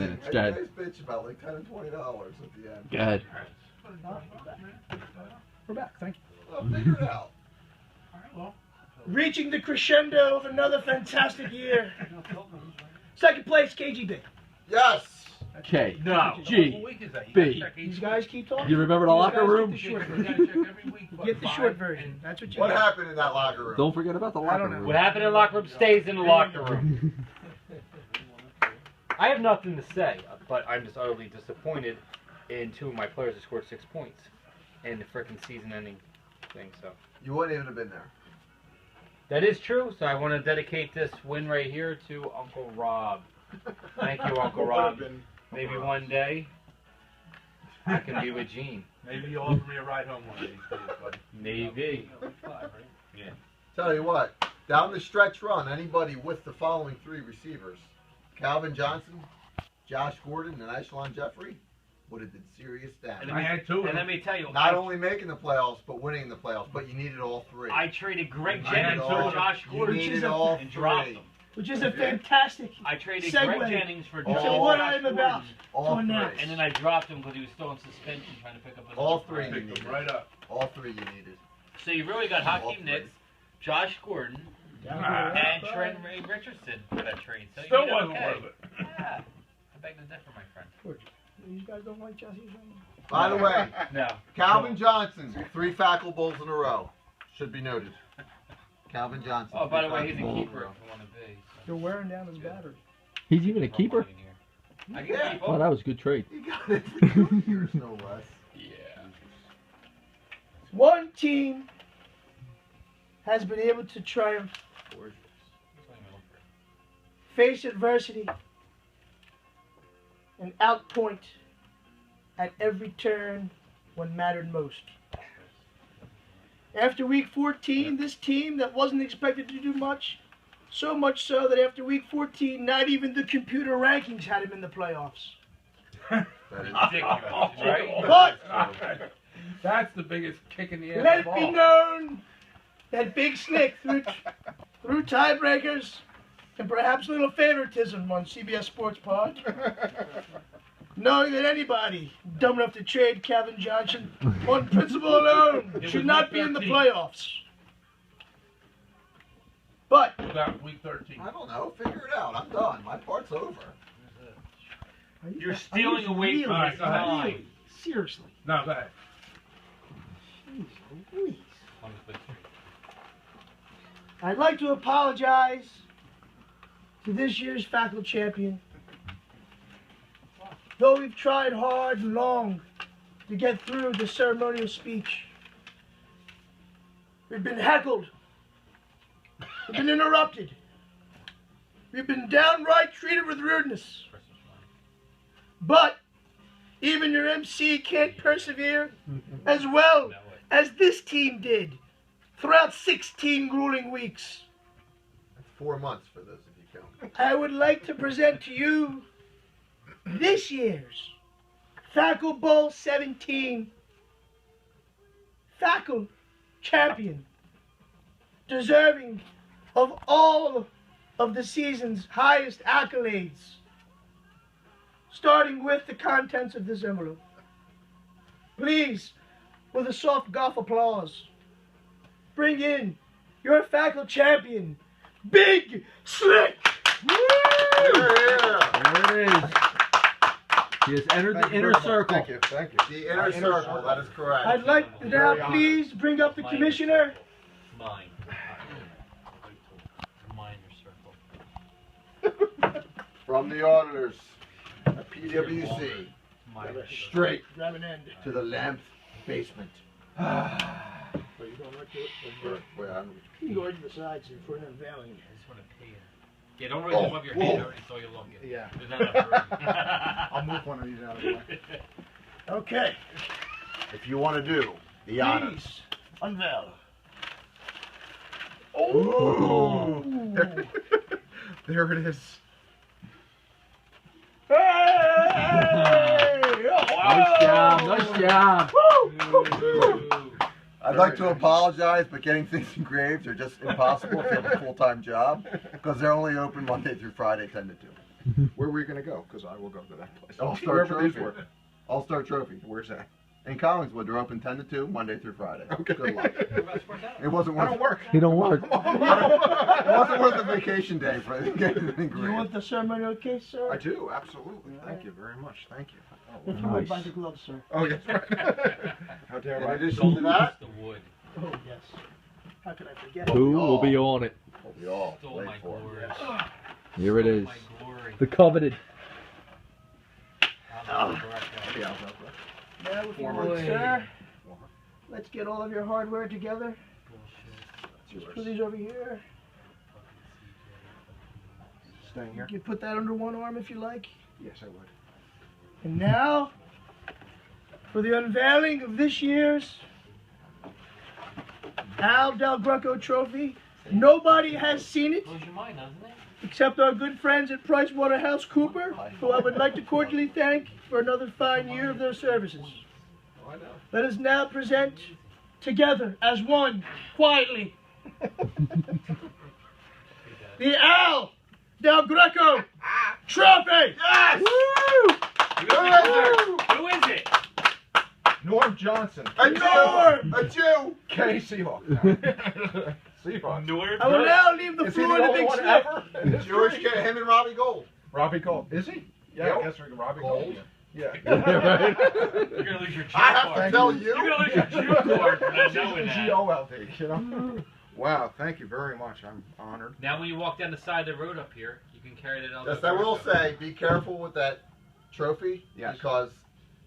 minutes. I Go ahead. guys bitch about like $10 and $20 at the end. Go ahead. We're back. Thank you. Well, figure it out. Reaching the crescendo of another fantastic year. Second place, KGB. Yes. K. No. G. What week is that? You B. gotta check each These guys keep talking. You remember the These locker guys room? Get the short week. You version. gotta check every week. What, Get the 5? short version. That's what you What get. happened in that locker room? Don't forget about the locker don't know. room. What happened in the locker room stays in the locker room. I have nothing to say, but I'm just utterly disappointed in 2 of my players who scored 6 points in the frickin' season-ending thing. So You wouldn't even have been there. that is true. So I want to dedicate this win right here to Uncle Rob. Thank you, Uncle Rob. Maybe one day I can be with Gene. Maybe you'll offer me a ride home one of these days, buddy. Maybe. Yeah. Tell you what, down the stretch run, anybody with the following 3 receivers, Calvin Johnson, Josh Gordon, and Echelon Jeffrey, would have did serious damage. I had 2 of And them. let me tell you, Not only making the playoffs, but winning the playoffs. But you needed all 3. I traded Greg I had Jennings all- for Josh You Gordon needed all and dropped 3. him. Which is a fantastic I traded segue Greg Jennings for Oh. Josh to what I'm about Gordon, All to 3. announce. and then I dropped him because he was still on suspension trying to pick up another All player. 3 you Picked them needed. right up. All 3 you needed. So you really got All Hakeem 3. Nicks, Josh Gordon, and Trent Ray Richardson for that trade. So Still you did wasn't okay. worth it. Yeah. I beg to differ, my friend. These guys don't like Jesse. By the way, No. Calvin Johnson, 3 Fackle Bowls in a row. Should be noted. Calvin Johnson. Oh, by the 3 way, he's a Fackle Bowls in keeper row. if you want to be. They're wearing down his battery. He's even a keeper? I can Yeah. keep Oh, up. that was a good trade. He got it for 2 years, no less. Yeah. One team has been able to triumph, face adversity, and outpoint at every turn when mattered most. After week 14, this team that wasn't expected to do much, so much so that after week 14, not even the computer rankings had him in the playoffs. That is Ridiculous, right? But That's the biggest kick in the ass let of it be all. known that Big Slick, through tiebreakers and perhaps a little favoritism on CBS Sports Pod, knowing that anybody dumb enough to trade Calvin Johnson on principle alone It should was not week be in the 13. playoffs. But About week 13. I don't know. Figure it out. I'm done. My part's over. You're stealing away from All his right, go ahead. time. seriously, No, go ahead. please. I'd like to apologize to this year's faculty champion. Though we've tried hard and long to get through the ceremonial speech, we've been heckled, we've been interrupted, we've been downright treated with rudeness. But even your MC can't persevere as well as this team did throughout 16 grueling weeks. That's 4 months for those of you counting. I would like to present to you this year's Fackle Bowl 17 Fackle champion, deserving of all of the season's highest accolades, starting with the contents of this envelope. Please, with a soft golf applause, bring in your Fackle champion, Big Slick! Yeah. There it is. He has entered the inner circle. Thank you. Thank you. The inner circle. That is correct. I'd like to now please bring up the commissioner. Mine. Minor circle. From the auditors at PwC, Minor straight Grab an end. to the Lamp basement. Are you going right to it? Wait, I'm- You can go right to the sides in front of the valley. I just want to pay you. Yeah, don't raise it above your head. I already saw you look it. Yeah. There's not enough room. I'll move one of these out of the way. Okay, If you want to do the honors. please unveil. Ooh. There it is. Hey! Nice job. Nice job. I'd like to apologize, but getting things engraved are just impossible if you have a full-time job, because they're only open Monday through Friday, 10 to 2. Where were you going to go? Because I will go to that place. All-Star Wherever these Trophy. were. All-Star Trophy. Where's that? In Collingswood, they're open 10 to 2, Monday through Friday. Okay. Good luck. It wasn't I worth don't work. He don't work. It wasn't worth a vacation day for getting anything Do you great. want the ceremonial case, sir? I do, absolutely. Thank you very much. Thank you. If you Nice. would, buy the gloves, sir. Oh, yes. How dare In I? addition to that, The wood. Oh, yes. How could I forget? Who will be on it? we all Stole played my for. glory. Here it Stole is. My glory. The coveted. Alvaro Greco. Yeah, Now, if you Former. would, sir, let's get all of your hardware together. Bullshit. Just put these over here. staying here? You can put that under one arm if you like. Yes, I would. And now, for the unveiling of this year's Al Del Greco Trophy. Nobody has seen it Blows your mind, doesn't it? except our good friends at PricewaterhouseCoopers, who I would like to cordially thank for another fine year of their services. I know. Let us now present together as one, quietly, the Al Del Greco Trophy! Yes! Who is it? Norm Johnson. A Jew! A Jew! Kenny Seahawk. Seahawk. Norm. I will now leave the Is he floor the to only Big one Sniff. ever? in this Jewish league? kid, him and Robbie Gold. Robbie Gold. Is he? Yeah, Yep. I guess we can Robbie Gold. Gold. Yeah. You're gonna lose your Jew I have to card. tell You're you. gonna lose your Jew card for not knowing that. G-O-L-D, you know? Wow, thank you very much. I'm honored. Now, when you walk down the side of the road up here, you can carry that out. Yes, I will say, be careful with that trophy. Yes. Because,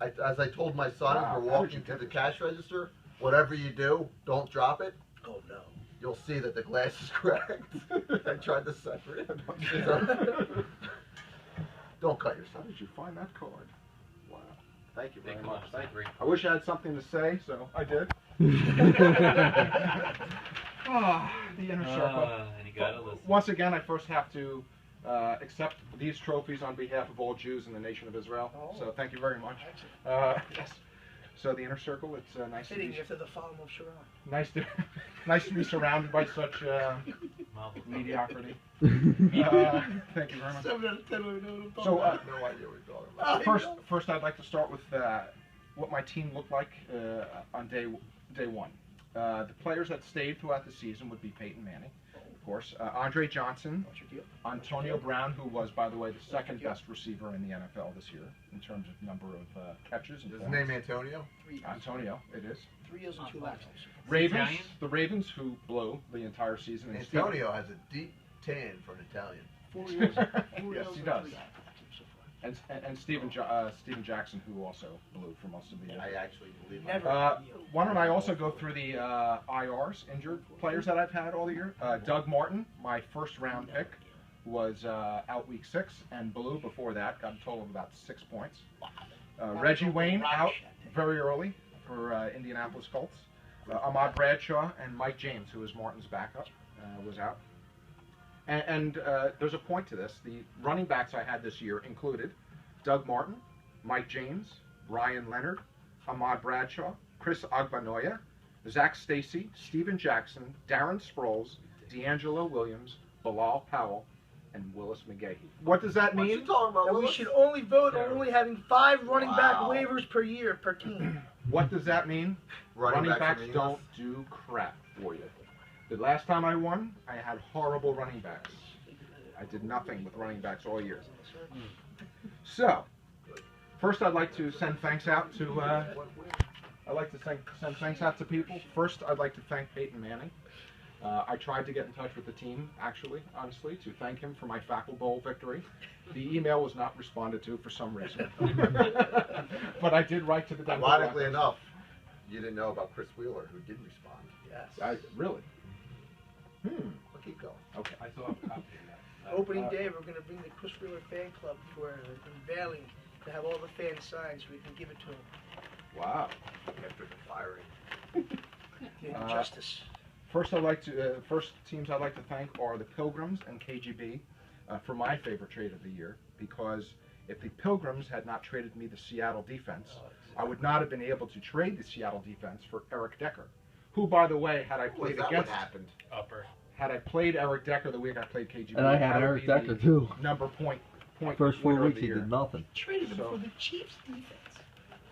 as I told my son, Wow, as we're how would walking you to get the this? cash register, whatever you do, don't drop it. Oh no. You'll see that the glass is cracked. I tried to separate it. Don't cut How yourself. did you find that card? Wow. Thank you They very come much. up with great. I wish I had something to say, so I did. Ah, the inner circle. And you gotta listen. Once again, I first have to accept these trophies on behalf of all Jews in the nation of Israel. Oh. So thank you very much. Yes. So the inner circle, it's nice to Sitting be after the Fallen of Sharon. nice to nice to be surrounded by such Marvel. mediocrity. Thank you very much. 7 out of 10 would know what I'm talking So, about. No idea what you're talking about. First, I'd like to start with what my team looked like on day one. The players that stayed throughout the season would be Peyton Manning, of course, Andre Johnson, What's your deal? Antonio Brown, who was, by the way, the second best receiver in the NFL this year in terms of number of catches and Is his points. name Antonio? 3 years. Antonio, it is. 3 years and 2 laps. Ravens, Italian? the Ravens, who blew the entire season. And Antonio has a deep tan for an Italian. 4 years. 4 Yes, years he and does. 3 laps. And Steven Jackson, who also blew for most of the year. I actually believe I Never. Why don't I also go through the IRs, injured players that I've had all the year? Doug Martin, my first round pick, was out week 6 and blew before that, got a total of about 6 points. Reggie Wayne out very early for Indianapolis Colts. Ahmad Bradshaw and Mike James, who was Martin's backup, was out. And there's a point to this. The running backs I had this year included Doug Martin, Mike James, Ryan Leonard, Ahmad Bradshaw, Chris Ogbanoya, Zach Stacy, Steven Jackson, Darren Sproles, D'Angelo Williams, Bilal Powell, and Willis McGahee. What does that What you mean? talking about, And we Willis? should only vote on only having 5 running back Wow. waivers per year per team. What does that mean? Running backs are don't do crap for you. The last time I won, I had horrible running backs. I did nothing with running backs all year. So, first I'd like to send thanks out to send thanks out to people. First, I'd like to thank Peyton Manning. I tried to get in touch with the team, actually, honestly, to thank him for my Fackle Bowl victory. The email was not responded to for some reason. But I did write to the Denver Ironically Broncos. enough, you didn't know about Chris Wheeler, who did respond. Yes. Really? But keep going. Okay. I still have a copy of that. Opening day, we're going to bring the Chris Wheeler fan club for an unveiling to have all the fans sign so we can give it to him. Wow. After the firing. The Uh, injustice. First teams I'd like to thank are the Pilgrims and KGB for my favorite trade of the year, because if the Pilgrims had not traded me the Seattle defense, I would not have been able to trade the Seattle defense for Eric Decker, who, by the way, had I Was played that against, what happened? Upper. had I played Eric Decker the week I played KGB, And I had would Eric be Decker the too. number point point First 4 winner of weeks the he year. did nothing. Traded him So- for the Chiefs defense.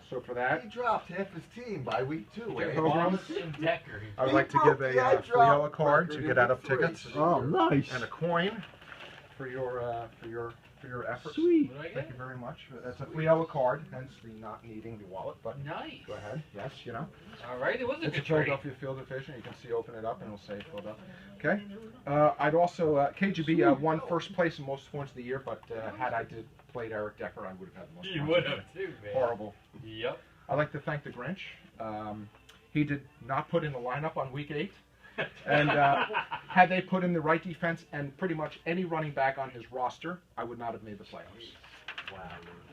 So for that, He dropped half his team by week 2. Okay, eh? Pilgrim. and Decker. I would like to give a Fleola card to get out of tickets Oh, nice. and a coin for your efforts. Sweet. What do I Thank get? you very much. That's a Fleola card, hence the not needing the wallet. But Nice. go ahead. Yes, you know. All right, it was a It's a good trade. Philadelphia Field Division. You can see, open it up, and it'll say Philadelphia. Okay. I'd also KGB won first place in most points of the year, but had I played Eric Decker, I would have had the most. You points would of the have year. too, man. Horrible. Yep. I'd like to thank the Grinch. He did not put in the lineup on week 8. And had they put in the right defense and pretty much any running back on his roster, I would not have made the playoffs. Wow.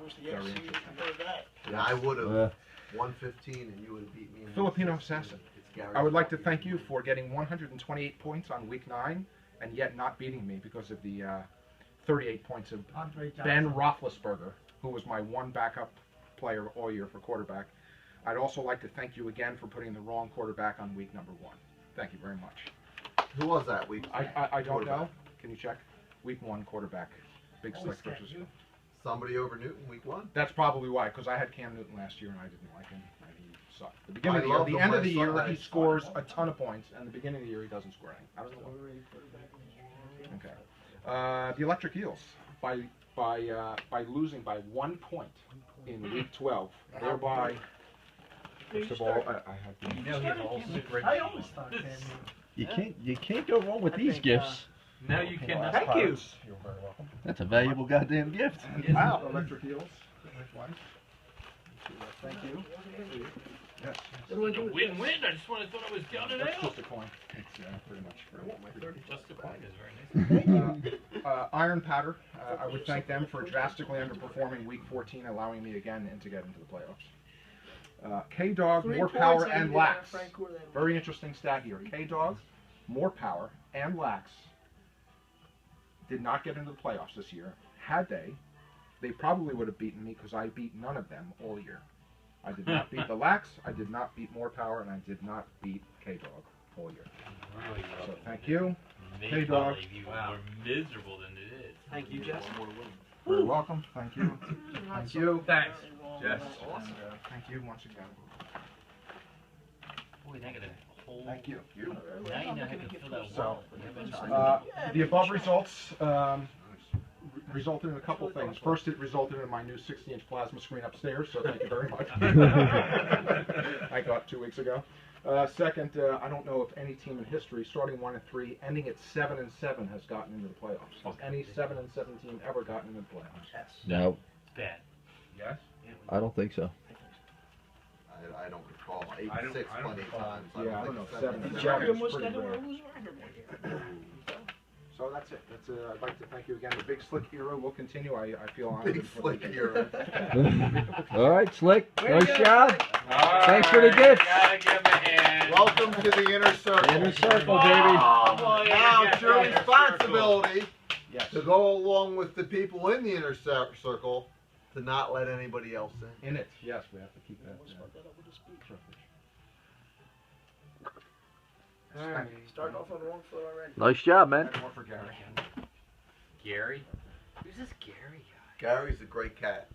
Where's the Very FC? interesting. Remember that? Yeah, I would have Uh, won 15 and you would have beat me. in Filipino 16. assassin. It's Gary I would like to Clark. thank you for getting 128 points on week 9 and yet not beating me because of the 38 points of Andre Johnson. Ben Roethlisberger, who was my one backup player all year for quarterback. I'd also like to thank you again for putting the wrong quarterback on week number 1. Thank you very much. Who was that week? I don't know. Quarterback. Can you check? Week 1 quarterback. Big Always Slick versus. got you. Somebody over Newton week 1? That's probably why, because I had Cam Newton last year and I didn't like him and he sucked. The beginning of the I year, loved the him end of the last year Sunday. he scores a ton of points, and the beginning of the year he doesn't score any. I don't know why. Okay. The Electric Eels by losing by 1 point in week 12, thereby. First of all, I have the You know he has a whole secret. I always thought Cam Newton. you can't go wrong with I these think, gifts. Now you cannot. Thank you. You're very welcome. That's a valuable goddamn gift. Wow. Electric Eels. Thank you. Yes. What do I do with this? Win-win. I just thought I was counting it That's out. just a coin. It's pretty much free. Just a coin is very nice. Iron Powder, I would thank them for drastically underperforming Week 14, allowing me again to get into the playoffs. K-Dog, 3 more points power I and did lax. on Frank Gore that week. Very interesting stat here. K-Dog, more power and lax did not get into the playoffs this year. Had they probably would have beaten me because I beat none of them all year. I did not beat the lax, I did not beat more power, and I did not beat K-Dog all year. Really So thank you. Make K-Dog. believe you were miserable than it is. Thank you, Jess. Very welcome. Thank you. Thank you. Thanks. Jess. And, thank you once again. Boy, that got a whole. Thank you. Now you know how to fill that So, wallet. the above results resulted in a couple things. First, it resulted in my new 60-inch plasma screen upstairs, so thank you very much. I got 2 weeks ago. Second, I don't know if any team in history, starting 1-3, ending at 7-7, has gotten into the playoffs. Has any 7-7 team ever gotten into the playoffs? No, Bad. Yes? I don't think so. I don't recall. 8 I don't- 6 I don't plenty of recall. times. Yeah, I don't think know, 7 7. is Jack right. him was Pretty that rare. one lose record. So that's it. I'd like to thank you again. The Big Slick era will continue. I feel honored. Big to put Slick it- era. All right, Slick. Way to Nice go, job. All Thanks for the right, gifts. Gotta give him a hand. Welcome to the inner circle. Inner circle, Oh, baby. boy, Now yeah, it's your yeah, yeah, responsibility Yes. to go along with the people in the inner circle to not let anybody else in. In it. Yes, we have to keep that. Alright, starting off on the wrong foot already. Nice job, man. And more for Gary. Gary? Who's this Gary guy? Gary's a great cat.